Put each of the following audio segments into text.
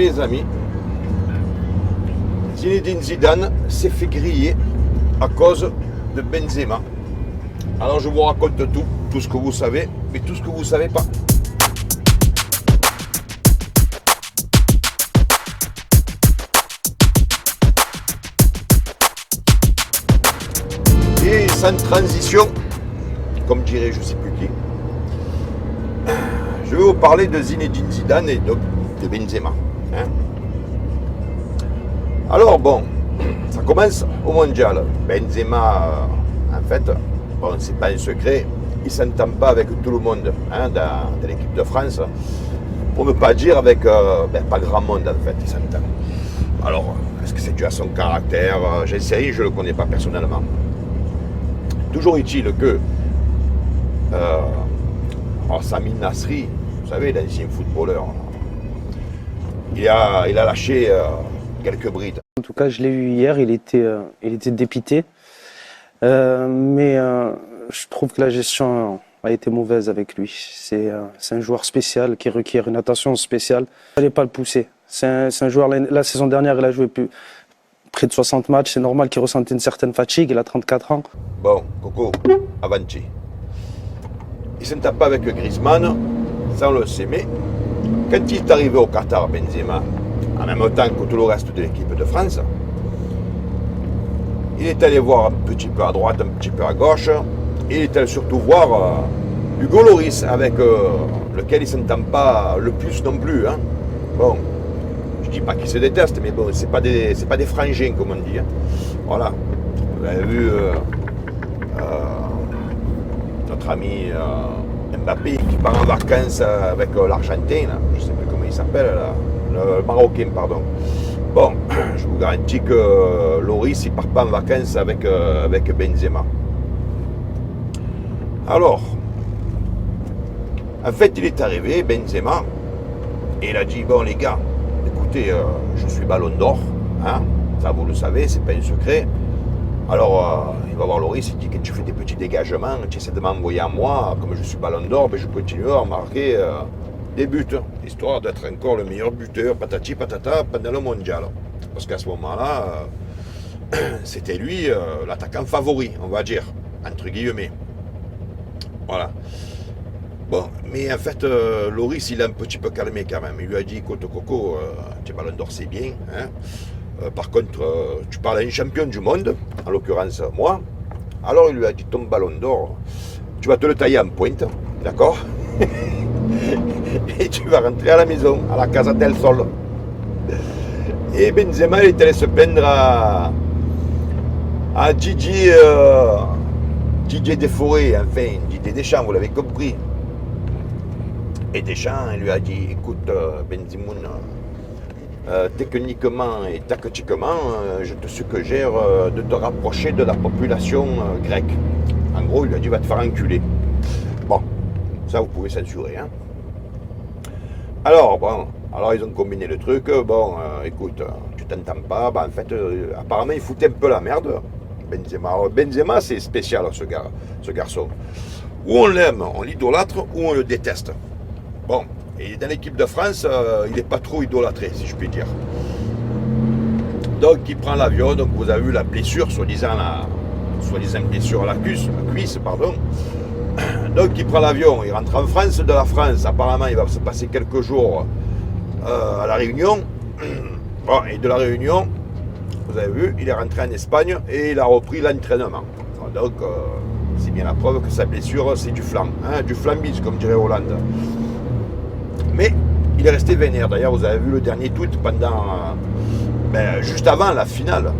les amis, Zinedine Zidane s'est fait griller à cause de Benzema. Alors je vous raconte tout ce que vous savez, mais tout ce que vous ne savez pas. Et sans transition, comme dirait je ne sais plus qui, je vais vous parler de Zinedine Zidane et de Benzema. Alors bon, ça commence au mondial. Benzema, en fait, bon, c'est pas un secret, il ne s'entend pas avec tout le monde dans l'équipe de France. Pour ne pas dire avec pas grand monde en fait, il s'entend. Alors, est-ce que c'est dû à son caractère? J'en sais rien, je ne le connais pas personnellement. Toujours est-il que Sami Nasri, vous savez, l'ancien footballeur, il a lâché quelques brides. En tout cas, je l'ai eu hier, il était dépité. Mais je trouve que la gestion a été mauvaise avec lui. C'est un joueur spécial qui requiert une attention spéciale. Il ne fallait pas le pousser. C'est un joueur, la saison dernière, il a joué près de 60 matchs. C'est normal qu'il ressentait une certaine fatigue. Il a 34 ans. Bon, Coco, avanti. Il ne s'entend pas avec Griezmann, ça on le sait. Mais quand il est arrivé au Qatar, Benzema, en même temps que tout le reste de l'équipe de France, il est allé voir un petit peu à droite, un petit peu à gauche, et il est allé surtout voir Hugo Lloris, avec lequel il ne s'entend pas le plus non plus. Bon, je ne dis pas qu'ils se détestent, mais bon, c'est pas des frangins, comme on dit. Voilà, vous avez vu notre ami Mbappé qui part en vacances avec l'Argentin, je ne sais plus comment il s'appelle, le Marocain, pardon. Bon, je vous garantis que Lloris, il ne part pas en vacances avec Benzema. Alors, en fait, il est arrivé, Benzema, et il a dit, bon les gars, écoutez, je suis ballon d'or, ça vous le savez, c'est pas un secret. Alors, il va voir Lloris, il dit que tu fais des petits dégagements, tu essaies de m'envoyer à moi, comme je suis ballon d'or, ben je continue à marquer des buts, histoire d'être encore le meilleur buteur, patati patata, pendant le mondial. Parce qu'à ce moment-là, c'était lui l'attaquant favori, on va dire, entre guillemets. Voilà. Bon, mais en fait, Lloris, il a un petit peu calmé quand même. Il lui a dit, écoute Coco, tu es ballon d'or, c'est bien. Par contre, tu parles à un champion du monde, en l'occurrence moi. Alors il lui a dit, ton ballon d'or, tu vas te le tailler en pointe, d'accord? Et tu vas rentrer à la maison, à la Casa del Sol. Et Benzema, il est allé se plaindre à Didier Desforêts, enfin, Didier Deschamps, vous l'avez compris. Et Deschamps, il lui a dit, écoute, Benzimoun, techniquement et tactiquement, je te suggère de te rapprocher de la population grecque. En gros, il lui a dit, va te faire enculer. Bon, ça vous pouvez censurer, Alors, bon, ils ont combiné le truc. Bon, écoute, tu t'entends pas. En fait, apparemment, il foutait un peu la merde, Benzema. Alors, Benzema, c'est spécial, ce garçon. Ou on l'aime, on l'idolâtre, ou on le déteste. Bon, et dans l'équipe de France, il n'est pas trop idolâtré, si je puis dire. Donc, il prend l'avion. Donc, vous avez vu la blessure, soi-disant blessure à la cuisse, pardon. Donc il prend l'avion, il rentre en France. De la France, apparemment il va se passer quelques jours à la Réunion. Bon, et de la Réunion, vous avez vu, il est rentré en Espagne et il a repris l'entraînement. Donc c'est bien la preuve que sa blessure c'est du flambisme comme dirait Hollande. Mais il est resté vénère. D'ailleurs vous avez vu le dernier tweet pendant juste avant la finale,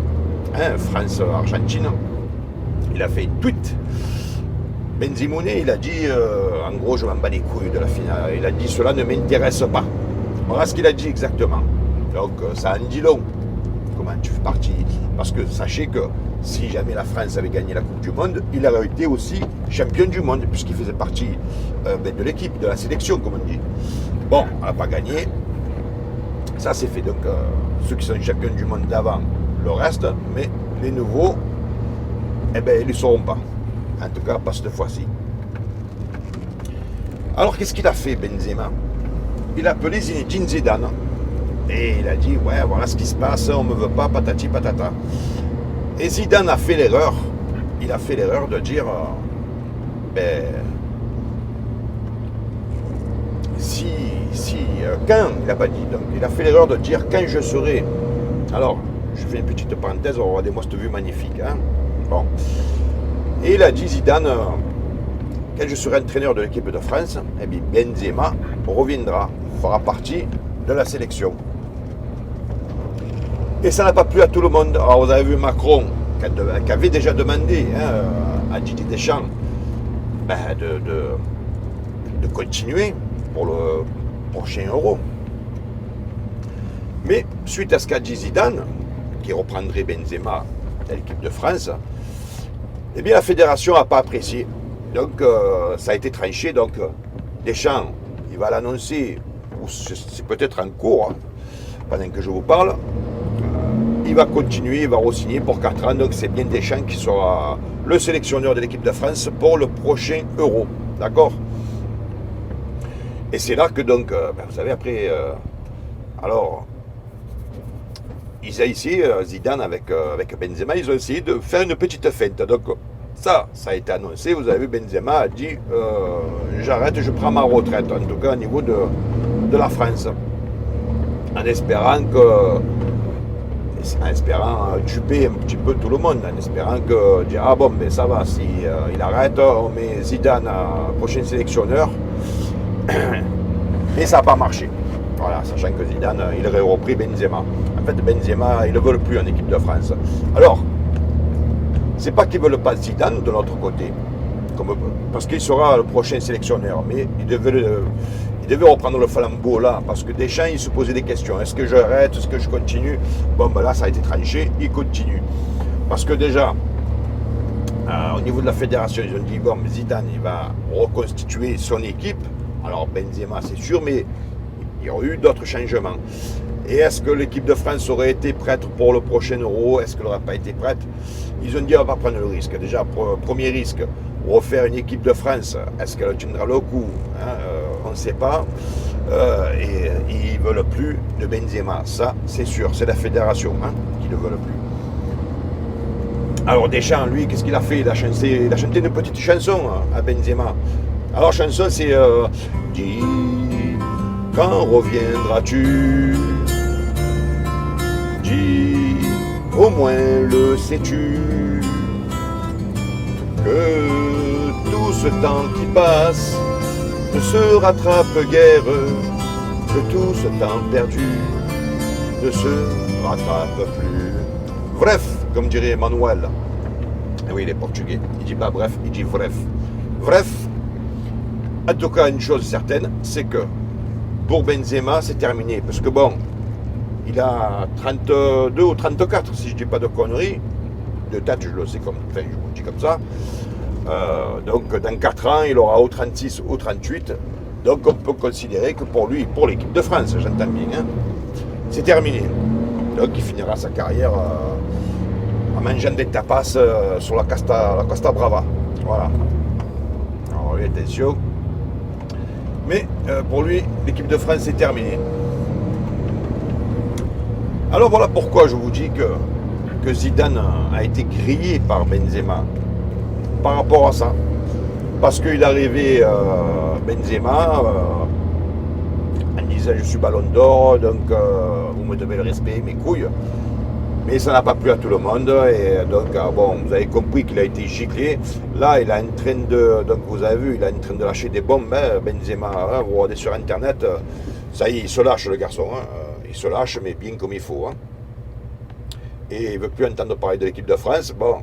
France-Argentine. Il a fait un tweet. Benzimoun, il a dit, en gros, je m'en bats les couilles de la finale. Il a dit, cela ne m'intéresse pas. Voilà ce qu'il a dit exactement. Donc, ça en dit long. Comment tu fais partie? Parce que sachez que si jamais la France avait gagné la Coupe du Monde, il aurait été aussi champion du monde, puisqu'il faisait partie de l'équipe, de la sélection, comme on dit. Bon, on n'a pas gagné. Ça, c'est fait. Donc, ceux qui sont champions du monde d'avant, le reste, mais les nouveaux, ils ne le sauront pas. En tout cas, pas cette fois-ci. Alors, qu'est-ce qu'il a fait, Benzema? Il a appelé Zinedine Zidane Et il a dit, ouais, voilà ce qui se passe, on ne me veut pas, patati patata. Et Zidane a fait l'erreur. Il a fait l'erreur de dire, quand, il n'a pas dit, donc il a fait l'erreur de dire quand je serai. Alors, je fais une petite parenthèse, regardez-moi cette vue magnifique. Hein. Bon. Et il a dit, Zidane, quand je serai entraîneur de l'équipe de France, eh bien Benzema reviendra, fera partie de la sélection. Et ça n'a pas plu à tout le monde. Alors vous avez vu Macron, qui avait déjà demandé à Didier Deschamps de continuer pour le prochain Euro. Mais suite à ce qu'a dit Zidane, qui reprendrait Benzema à l'équipe de France, eh bien la fédération n'a pas apprécié. Donc ça a été tranché. Donc Deschamps, il va l'annoncer, ou c'est peut-être en cours, pendant que je vous parle. Il va continuer, il va re-signer pour 4 ans. Donc c'est bien Deschamps qui sera le sélectionneur de l'équipe de France pour le prochain Euro. D'accord? Et c'est là que donc, vous savez, après, alors, ils ont essayé, Zidane avec Benzema, ils ont essayé de faire une petite feinte. Donc ça a été annoncé. Vous avez vu, Benzema a dit, j'arrête, je prends ma retraite, en tout cas au niveau de la France. En espérant duper un petit peu tout le monde, en espérant que dire ah bon mais ça va, si il arrête, on met Zidane prochain sélectionneur. Mais ça n'a pas marché. Voilà, sachant que Zidane, il aurait repris Benzema. En fait, Benzema, il ne veut plus en équipe de France. Alors, c'est pas qu'ils ne veulent pas Zidane de l'autre côté, parce qu'il sera le prochain sélectionneur, mais il devait reprendre le flambeau là, parce que Deschamps, il se posait des questions. Est-ce que j'arrête? Est-ce que je continue? Bon, ben là, ça a été tranché, il continue. Parce que déjà, au niveau de la fédération, ils ont dit, bon, Zidane, il va reconstituer son équipe. Alors, Benzema, c'est sûr, mais il y aurait eu d'autres changements. Et est-ce que l'équipe de France aurait été prête pour le prochain Euro? Est-ce qu'elle n'aurait pas été prête? Ils ont dit, on va pas prendre le risque. Déjà, premier risque, refaire une équipe de France, est-ce qu'elle tiendra le coup? On ne sait pas. Et ils ne veulent plus de Benzema. Ça, c'est sûr. C'est la fédération qui ne veut plus. Alors Deschamps, lui, qu'est-ce qu'il a fait? Il a chanté une petite chanson à Benzema. Alors, chanson, c'est dis, quand reviendras-tu? Dis, au moins le sais-tu? Que tout ce temps qui passe ne se rattrape guère, que tout ce temps perdu ne se rattrape plus. Bref, comme dirait Emmanuel. Et oui, il est portugais. Il dit pas bref, il dit bref. Bref, en tout cas, une chose certaine, c'est que pour Benzema, c'est terminé. Parce que bon, il a 32 ou 34, si je ne dis pas de conneries. De tête, je le sais comme, enfin, je vous dis comme ça. Donc, dans 4 ans, il aura ou 36 ou 38. Donc, on peut considérer que pour lui, pour l'équipe de France, j'entends bien, c'est terminé. Donc, il finira sa carrière en mangeant des tapas sur la Costa Brava. Voilà. Alors, attention. Mais pour lui, l'équipe de France est terminée. Alors voilà pourquoi je vous dis que Zidane a été grillé par Benzema par rapport à ça. Parce qu'il est arrivé Benzema en disant je suis ballon d'or, donc vous me devez le respect, mes couilles. Mais ça n'a pas plu à tout le monde et donc bon, vous avez compris qu'il a été giclé. Là, il est en train de, donc vous avez vu, il est en train de lâcher des bombes. Benzema, vous regardez sur Internet, ça y est, il se lâche le garçon. Il se lâche, mais bien comme il faut. Et il ne veut plus entendre parler de l'équipe de France. Bon,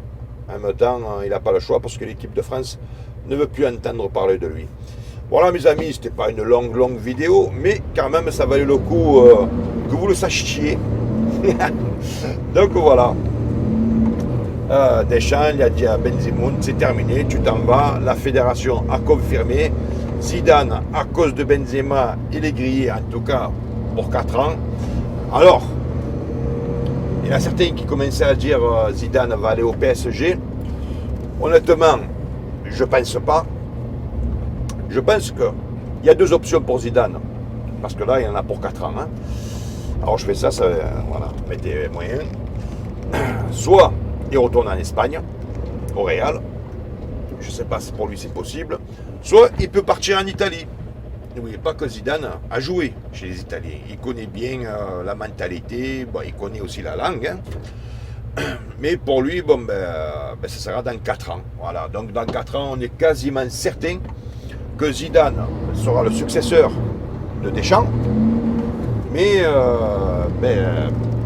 en même temps, il n'a pas le choix parce que l'équipe de France ne veut plus entendre parler de lui. Voilà mes amis, c'était pas une longue vidéo, mais quand même ça valait le coup que vous le sachiez. Donc voilà. Deschamps, il a dit à Benzema, c'est terminé, tu t'en vas. La fédération a confirmé. Zidane, à cause de Benzema, il est grillé, en tout cas pour 4 ans. Alors, il y en a certains qui commençaient à dire Zidane va aller au PSG. Honnêtement, je pense pas. Je pense qu'il y a 2 options pour Zidane. Parce que là, il y en a pour 4 ans. Alors je fais ça, voilà, mettez les moyens. Soit il retourne en Espagne, au Real. Je ne sais pas si pour lui c'est possible. Soit il peut partir en Italie. N'oubliez pas que Zidane a joué chez les Italiens. Il connaît bien la mentalité, bon, il connaît aussi la langue. Hein. Mais pour lui, bon, ça sera dans 4 ans. Voilà. Donc dans 4 ans, on est quasiment certain que Zidane sera le successeur de Deschamps. Mais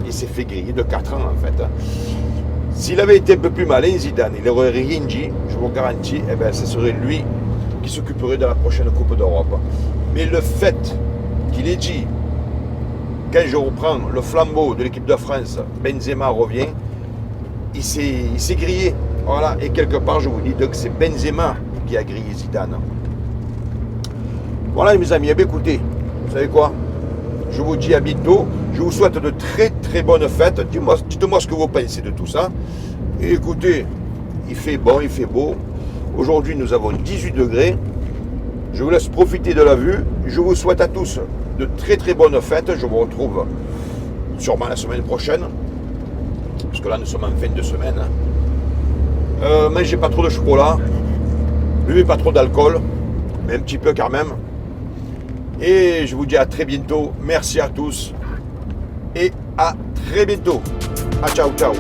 il s'est fait griller de 4 ans en fait. S'il avait été un peu plus malin, Zidane, il n'aurait rien dit, je vous garantis, ce serait lui qui s'occuperait de la prochaine Coupe d'Europe. Mais le fait qu'il ait dit, quand je reprends le flambeau de l'équipe de France, Benzema revient, il s'est grillé. Voilà, et quelque part, je vous dis donc c'est Benzema qui a grillé Zidane. Voilà mes amis, écoutez, vous savez quoi? Je vous dis à bientôt. Je vous souhaite de très très bonnes fêtes. Dites-moi ce que vous pensez de tout ça. Et écoutez, il fait bon, il fait beau. Aujourd'hui, nous avons 18 degrés. Je vous laisse profiter de la vue. Je vous souhaite à tous de très très bonnes fêtes. Je vous retrouve sûrement la semaine prochaine. Parce que là, nous sommes en fin de semaine. Mangez pas trop de chocolat. Buvez pas trop d'alcool. Mais un petit peu quand même. Et je vous dis à très bientôt. Merci à tous. Et à très bientôt. À ciao, ciao.